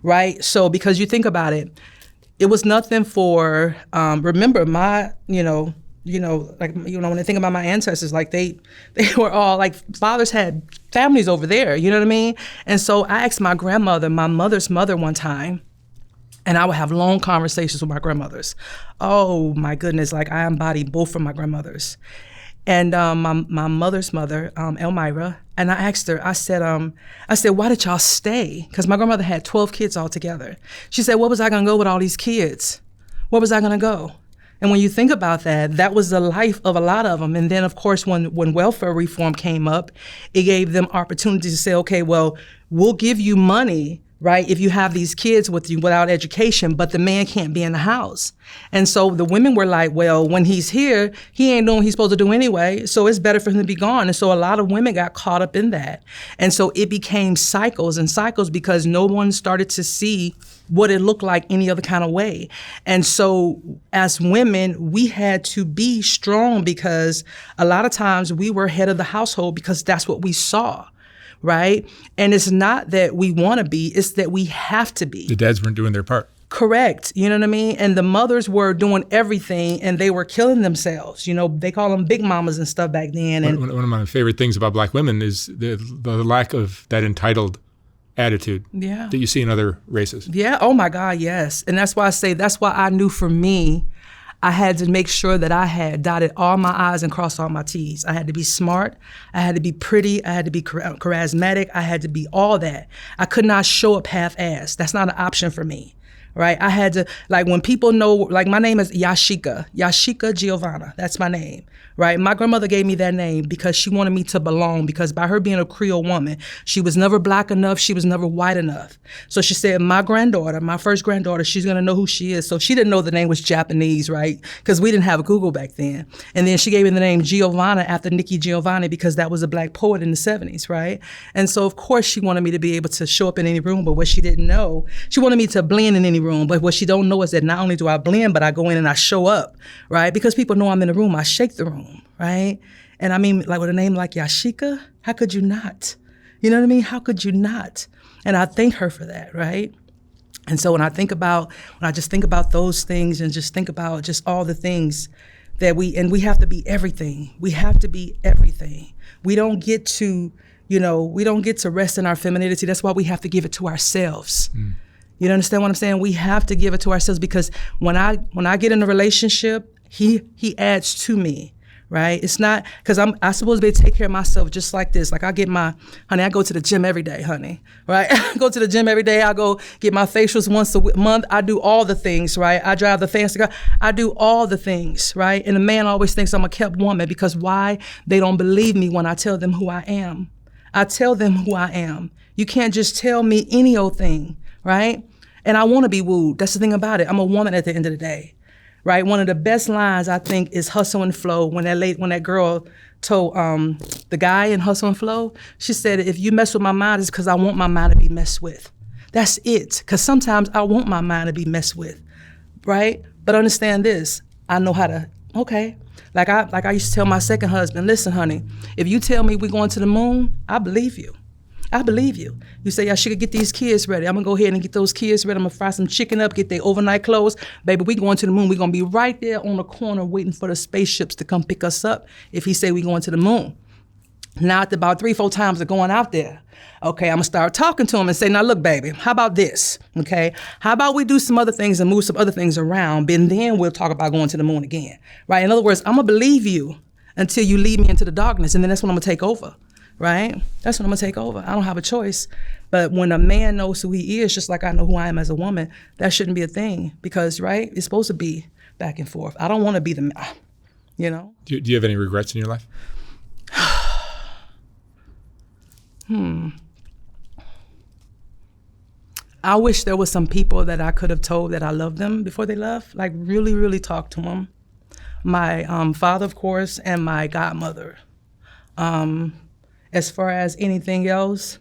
[SPEAKER 2] right? So because you think about it, it was nothing for, remember my, when I think about my ancestors, like they were all like, fathers had families over there, you know what I mean? And so I asked my grandmother, my mother's mother one time, and I would have long conversations with my grandmothers. Oh my goodness, like I embodied both of my grandmothers. And my mother's mother, Elmira, and I asked her, I said, why did y'all stay? Because my grandmother had 12 kids altogether. She said, where was I gonna go with all these kids? Where was I gonna go? And when you think about that, that was the life of a lot of them. And then of course, when welfare reform came up, it gave them opportunities to say, okay, well, we'll give you money, right, if you have these kids with you without education, but the man can't be in the house. And so the women were like, well, when he's here, he ain't doing what he's supposed to do anyway, so it's better for him to be gone. And so a lot of women got caught up in that. And so it became cycles and cycles because no one started to see what it looked like any other kind of way. And so as women, we had to be strong because a lot of times we were head of the household because that's what we saw. Right? And it's not that we want to be, it's that we have to be.
[SPEAKER 1] The dads weren't doing their part.
[SPEAKER 2] Correct. You know what I mean? And the mothers were doing everything and they were killing themselves. You know, they call them big mamas and stuff back then. And
[SPEAKER 1] one of my favorite things about Black women is the lack of that entitled attitude that you see in other races.
[SPEAKER 2] Yeah. Oh my God, yes. And that's why I knew for me, I had to make sure that I had dotted all my I's and crossed all my T's. I had to be smart. I had to be pretty. I had to be charismatic. I had to be all that. I could not show up half-assed. That's not an option for me, right? I had to, like when people know, like my name is Yasheka Giovanna. That's my name, right? My grandmother gave me that name because she wanted me to belong, because by her being a Creole woman, she was never Black enough, she was never white enough. So she said, my first granddaughter, she's gonna know who she is. So she didn't know the name was Japanese, right? Because we didn't have Google back then. And then she gave me the name Giovanna after Nikki Giovanni because that was a Black poet in the 70s, right? And so of course she wanted me to be able to show up in any room, but what she didn't know, she wanted me to blend in any room, but what she don't know is that not only do I blend, but I go in and I show up, right? Because people know I'm in the room, I shake the room. Right? And I mean, like with a name like Yasheka, how could you not? You know what I mean? How could you not? And I thank her for that, right? And so when I just think about those things and just think about just all the things that we have to be everything. We have to be everything. We don't get to, rest in our femininity. That's why we have to give it to ourselves. You understand what I'm saying? We have to give it to ourselves because when I get in a relationship, he adds to me. Right? It's not, because I'm supposed to be able to take care of myself just like this. Like I go to the gym every day, honey, right? I go to the gym every day. I go get my facials once a month. I do all the things, right? I drive the fancy car. I do all the things, right? And the man always thinks I'm a kept woman because why? They don't believe me when I tell them who I am. I tell them who I am. You can't just tell me any old thing, right? And I want to be wooed. That's the thing about it. I'm a woman at the end of the day, right? One of the best lines I think is Hustle and Flow. When that girl told the guy in Hustle and Flow, she said, if you mess with my mind, it's because I want my mind to be messed with. That's it. Because sometimes I want my mind to be messed with, right? But understand this, I know how to, okay. Like I used to tell my second husband, listen, honey, if you tell me we're going to the moon, I believe you. I believe you. You say, I should get these kids ready. I'm gonna go ahead and get those kids ready. I'm gonna fry some chicken up, get their overnight clothes. Baby, we going to the moon. We're gonna be right there on the corner waiting for the spaceships to come pick us up if he say we going to the moon. Now, after about 3-4 times of going out there, okay, I'm gonna start talking to him and say, now look, baby, how about this, okay? How about we do some other things and move some other things around, and then we'll talk about going to the moon again, right? In other words, I'm gonna believe you until you lead me into the darkness, and then that's when I'm gonna take over, right? That's when I'm gonna take over. I don't have a choice. But when a man knows who he is, just like I know who I am as a woman, that shouldn't be a thing because, right, it's supposed to be back and forth. I don't wanna be the, you know?
[SPEAKER 1] Do you have any regrets in your life?
[SPEAKER 2] I wish there was some people that I could have told that I loved them before they left, like really, really talk to them. My father, of course, and my godmother. As far as anything else,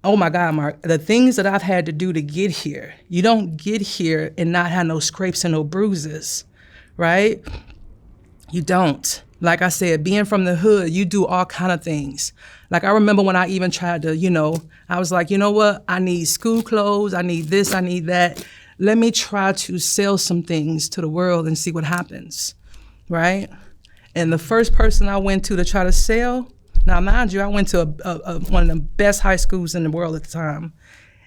[SPEAKER 2] oh my God, Mark, the things that I've had to do to get here, you don't get here and not have no scrapes and no bruises, right? You don't. Like I said, being from the hood, you do all kind of things. Like I remember when I even tried to, I was like, you know what? I need school clothes. I need this. I need that. Let me try to sell some things to the world and see what happens, right? And the first person I went to try to sell, now mind you, I went to one of the best high schools in the world at the time.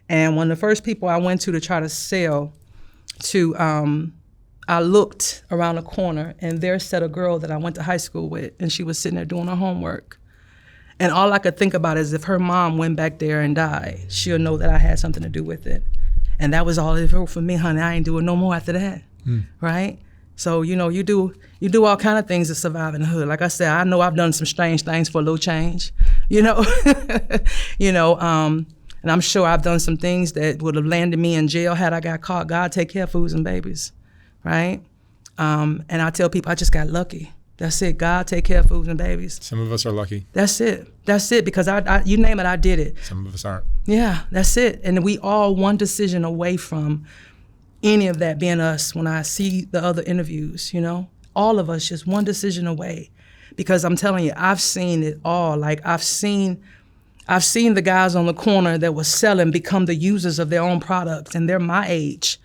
[SPEAKER 2] And one of the first people I went to try to sell to, I looked around the corner and there sat a girl that I went to high school with, and she was sitting there doing her homework. And all I could think about is if her mom went back there and died, she'll know that I had something to do with it. And that was all it for me, honey. I ain't doing no more after that, right? So, you do all kind of things to survive in the hood. Like I said, I know I've done some strange things for a little change, and I'm sure I've done some things that would have landed me in jail had I got caught. God take care of foods and babies. Right? And I tell people I just got lucky. That's it. God take care of foods and babies.
[SPEAKER 1] Some of us are lucky.
[SPEAKER 2] That's it. That's it. Because I you name it, I did it.
[SPEAKER 1] Some of us aren't.
[SPEAKER 2] Yeah, that's it. And we all one decision away from any of that being us. When I see the other interviews, all of us just one decision away. Because I'm telling you, I've seen it all. Like I've seen the guys on the corner that were selling become the users of their own products, and they're my age.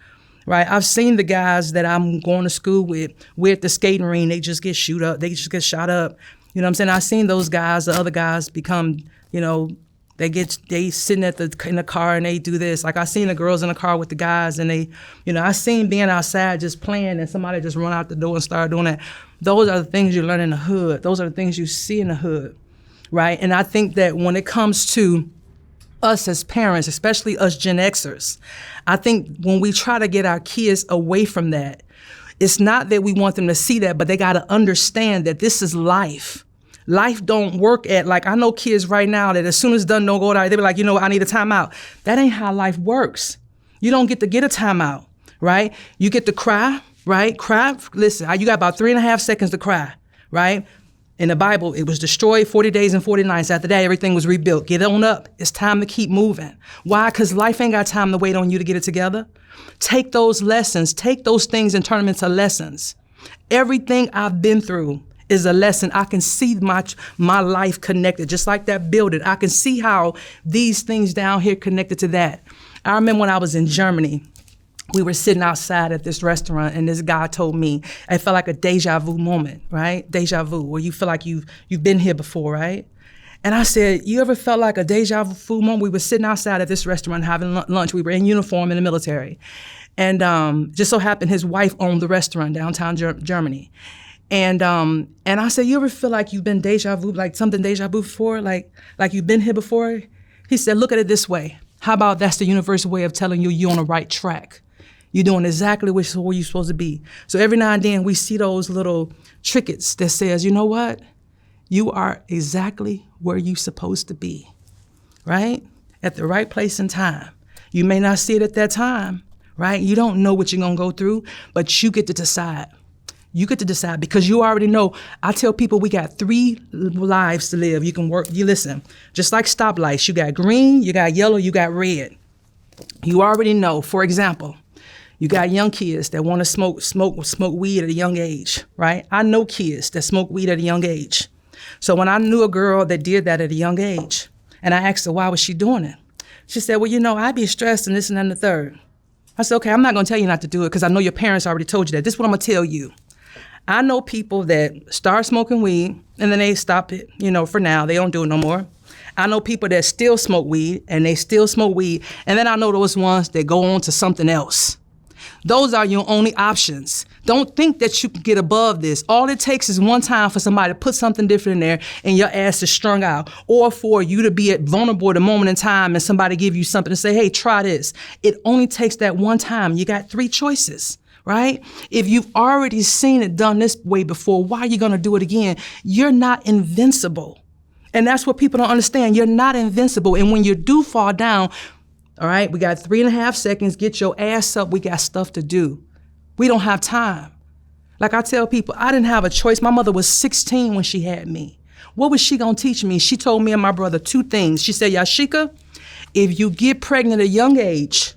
[SPEAKER 2] Right, I've seen the guys that I'm going to school with, we're at the skating ring, they just get shot up. You know what I'm saying? I've seen those guys, the other guys become, they sitting in the car and they do this. Like I seen the girls in the car with the guys and they, I seen being outside just playing and somebody just run out the door and start doing that. Those are the things you learn in the hood. Those are the things you see in the hood, right? And I think that when it comes to us as parents, especially us Gen Xers, I think when we try to get our kids away from that, it's not that we want them to see that, but they got to understand that this is life. Life don't work at, like I know kids right now that as soon as done don't go out, they be like, I need a timeout. That ain't how life works. You don't get to get a timeout, right? You get to cry, right? Cry, listen, you got about 3.5 seconds to cry, right? In the Bible, it was destroyed 40 days and 40 nights. After that, everything was rebuilt. Get on up. It's time to keep moving. Why? Because life ain't got time to wait on you to get it together. Take those lessons, take those things and turn them into lessons. Everything I've been through is a lesson. I can see my life connected, just like that building. I can see how these things down here connected to that. I remember when I was in Germany, we were sitting outside at this restaurant and this guy told me, it felt like a deja vu moment, right? Deja vu, where you feel like you've been here before, right? And I said, you ever felt like a deja vu moment? We were sitting outside at this restaurant having lunch. We were in uniform in the military. And just so happened his wife owned the restaurant downtown Germany. And I said, you ever feel like you've been deja vu, like something deja vu before? Like you've been here before? He said, look at it this way. How about that's the universal way of telling you you're on the right track? You're doing exactly where you're supposed to be. So every now and then we see those little trinkets that says, you know what? You are exactly where you're supposed to be, right? At the right place and time. You may not see it at that time, right? You don't know what you're going to go through, but you get to decide. You get to decide because you already know. I tell people we got 3 lives to live. You can work, you listen, just like stoplights. You got green, you got yellow, you got red. You already know, for example, you got young kids that want to smoke weed at a young age, right? I know kids that smoke weed at a young age. So when I knew a girl that did that at a young age, and I asked her, why was she doing it? She said, well, I'd be stressed and this and that and the third. I said, okay, I'm not going to tell you not to do it because I know your parents already told you that. This is what I'm going to tell you. I know people that start smoking weed and then they stop it, for now. They don't do it no more. I know people that still smoke weed and they still smoke weed. And then I know those ones that go on to something else. Those are your only options. Don't think that you can get above this. All it takes is one time for somebody to put something different in there and your ass is strung out, or for you to be vulnerable at a moment in time and somebody give you something to say, hey, try this. It only takes that one time. You got 3 choices. Right? If you've already seen it done this way before, why are you going to do it again? You're not invincible. And that's what people don't understand. You're not invincible. And when you do fall down, all right, we got 3.5 seconds, get your ass up. We got stuff to do. We don't have time. Like I tell people, I didn't have a choice. My mother was 16 when she had me. What was she going to teach me? She told me and my brother 2 things. She said, Yasheka, if you get pregnant at a young age,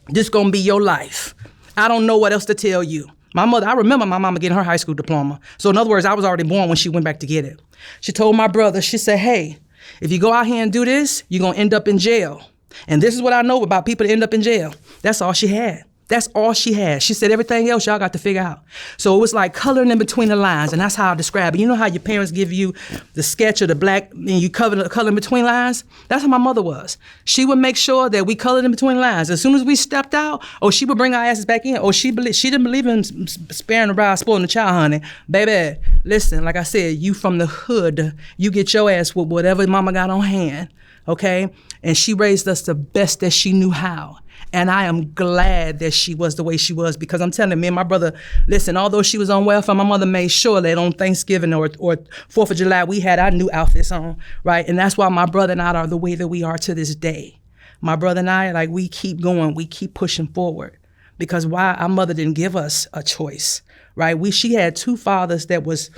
[SPEAKER 2] this going to be your life. I don't know what else to tell you. I remember my mama getting her high school diploma. So in other words, I was already born when she went back to get it. She told my brother, she said, hey, if you go out here and do this, you're going to end up in jail. And this is what I know about people that end up in jail. That's all she had. That's all she had. She said everything else y'all got to figure out. So it was like coloring in between the lines, and that's how I describe it. You know how your parents give you the sketch of the black and you color in between lines? That's how my mother was. She would make sure that we colored in between lines. As soon as we stepped out, she would bring our asses back in. She didn't believe in sparing the bride, spoiling the child, honey. Baby, listen, like I said, you from the hood, you get your ass with whatever mama got on hand, okay? And she raised us the best that she knew how. And I am glad that she was the way she was, because I'm telling me and my brother, listen, although she was on welfare, my mother made sure that on Thanksgiving or 4th of July, we had our new outfits on, right? And that's why my brother and I are the way that we are to this day. My brother and I, we keep going, we keep pushing forward, because why? Our mother didn't give us a choice, right? She had 2 fathers that was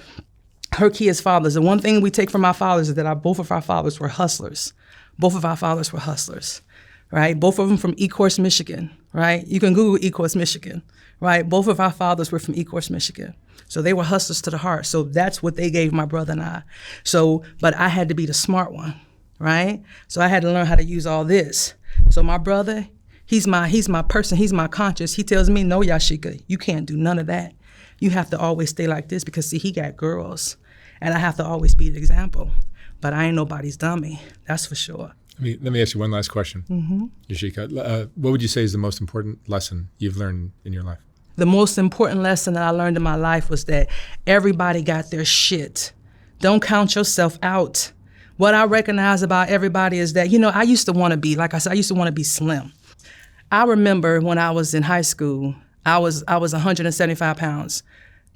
[SPEAKER 2] her kids' fathers. The one thing we take from our fathers is that both of our fathers were hustlers. Both of our fathers were hustlers. Right? Both of them from Ecorse, Michigan, right? You can Google Ecorse, Michigan, right? Both of our fathers were from Ecorse, Michigan. So they were hustlers to the heart. So that's what they gave my brother and I. But I had to be the smart one, right? So I had to learn how to use all this. So my brother, he's my person, he's my conscience. He tells me, no, Yasheka, you can't do none of that. You have to always stay like this because, see, he got girls. And I have to always be the example. But I ain't nobody's dummy, that's for sure.
[SPEAKER 1] Let me ask you one last question, Yasheka. What would you say is the most important lesson you've learned in your life?
[SPEAKER 2] The most important lesson that I learned in my life was that everybody got their shit. Don't count yourself out. What I recognize about everybody is that, I used to want to be, like I said, I used to want to be slim. I remember when I was in high school, I was 175 pounds.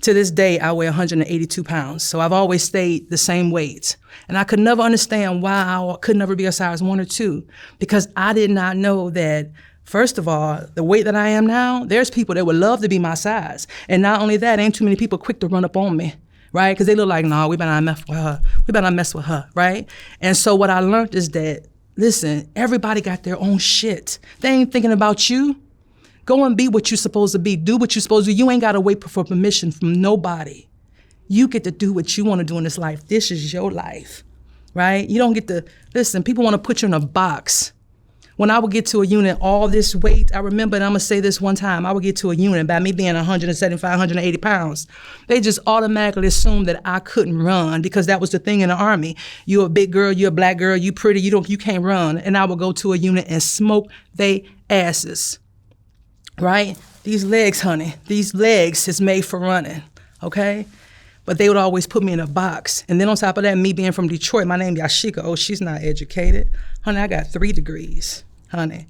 [SPEAKER 2] To this day, I weigh 182 pounds. So I've always stayed the same weight. And I could never understand why I could never be a size 1 or 2, because I did not know that, first of all, the weight that I am now, there's people that would love to be my size. And not only that, ain't too many people quick to run up on me, right? Because they look like, no, we better not mess with her. We better not mess with her, right? And so what I learned is that, listen, everybody got their own shit. They ain't thinking about you. Go and be what you're supposed to be. Do what you're supposed to do. You ain't got to wait for permission from nobody. You get to do what you want to do in this life. This is your life, right? You don't get to, listen, people want to put you in a box. When I would get to a unit, all this weight, I remember, and I'm going to say this one time, I would get to a unit by me being 175, 180 pounds. They just automatically assumed that I couldn't run, because that was the thing in the Army. You're a big girl, you're a black girl, you pretty, you can't run. And I would go to a unit and smoke they asses. Right? These legs, honey, these legs is made for running, okay? But they would always put me in a box. And then on top of that, me being from Detroit, my name Yasheka, oh, she's not educated. Honey, I got 3 degrees, honey.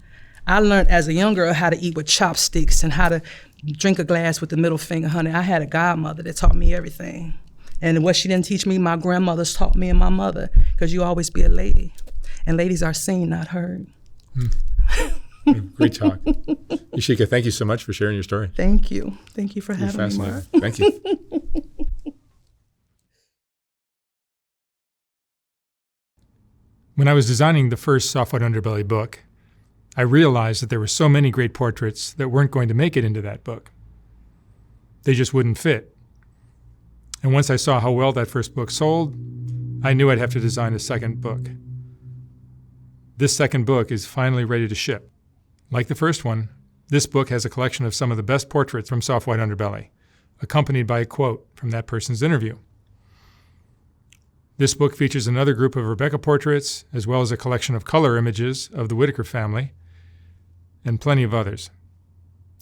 [SPEAKER 2] I learned as a young girl how to eat with chopsticks and how to drink a glass with the middle finger, honey. I had a godmother that taught me everything. And what she didn't teach me, my grandmothers taught me and my mother, because you always be a lady. And ladies are seen, not heard.
[SPEAKER 1] Great talk. Yasheka, thank you so much for sharing your story.
[SPEAKER 2] Thank you. Thank you for having me, Mark.
[SPEAKER 1] Thank you. When I was designing the first Soft White Underbelly book, I realized that there were so many great portraits that weren't going to make it into that book. They just wouldn't fit. And once I saw how well that first book sold, I knew I'd have to design a second book. This second book is finally ready to ship. Like the first one, this book has a collection of some of the best portraits from Soft White Underbelly, accompanied by a quote from that person's interview. This book features another group of Rebecca portraits, as well as a collection of color images of the Whitaker family, and plenty of others.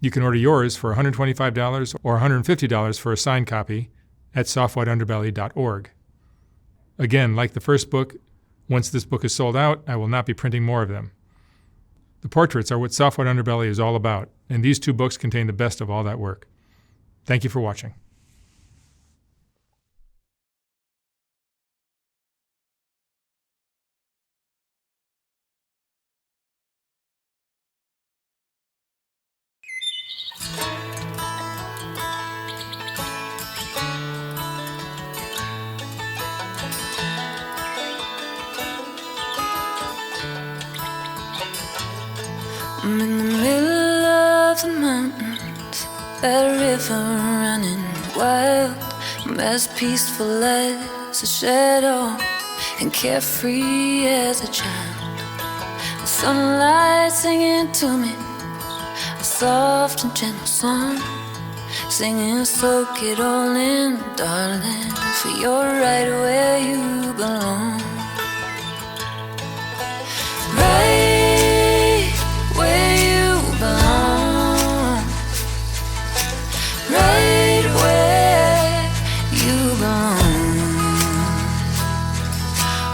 [SPEAKER 1] You can order yours for $125 or $150 for a signed copy at softwhiteunderbelly.org. Again, like the first book, once this book is sold out, I will not be printing more of them. The portraits are what Soft White Underbelly is all about, and these two books contain the best of all that work. Thank you for watching.
[SPEAKER 3] I'm in the middle of the mountains, at a river running wild. I'm as peaceful as a shadow and carefree as a child. The sunlight singing to me a soft and gentle song, singing soak it all in, darling, for you're right where you belong. Right where you belong, right where you belong.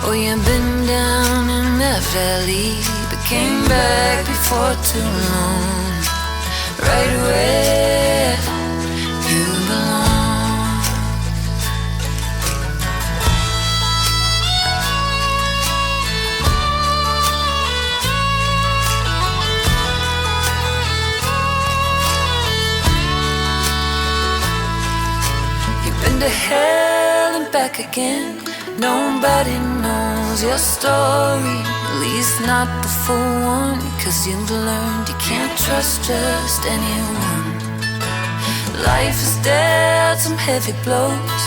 [SPEAKER 3] Oh, you've been down in that valley, but came back before too long. Right where you belong. To hell and back again. Nobody knows your story, at least not the full one, 'cause you've learned you can't trust just anyone. Life has dealt some heavy blows,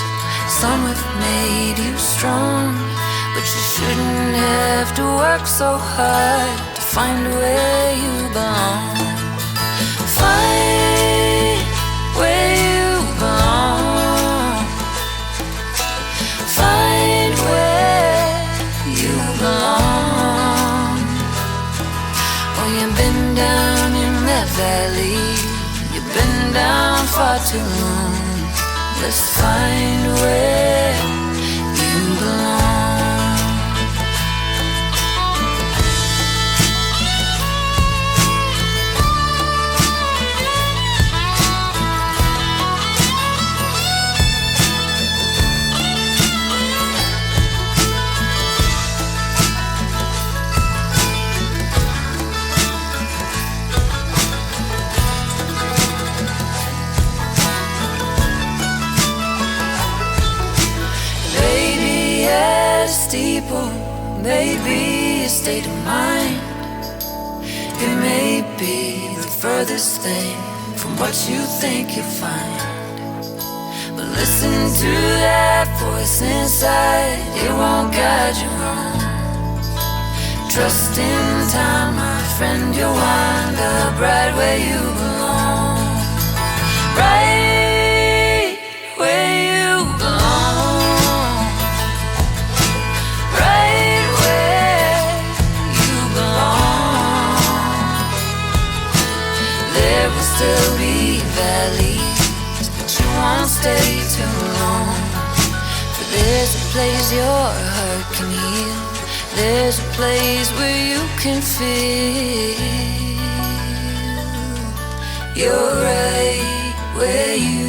[SPEAKER 3] some have made you strong, but you shouldn't have to work so hard to find where you belong. Find where you belong. Find where you belong. Oh, you've been down in that valley, you've been down far too long. Let's find where you belong. Steeple, maybe a state of mind. It may be the furthest thing from what you think you'll find. But listen to that voice inside, it won't guide you wrong. Trust in time, my friend, you'll wind up right where you belong. Right where you belong. Right where you belong. There will still be valleys, but you won't stay too long. For there's a place your heart can heal. There's a place where you can feel you're right where you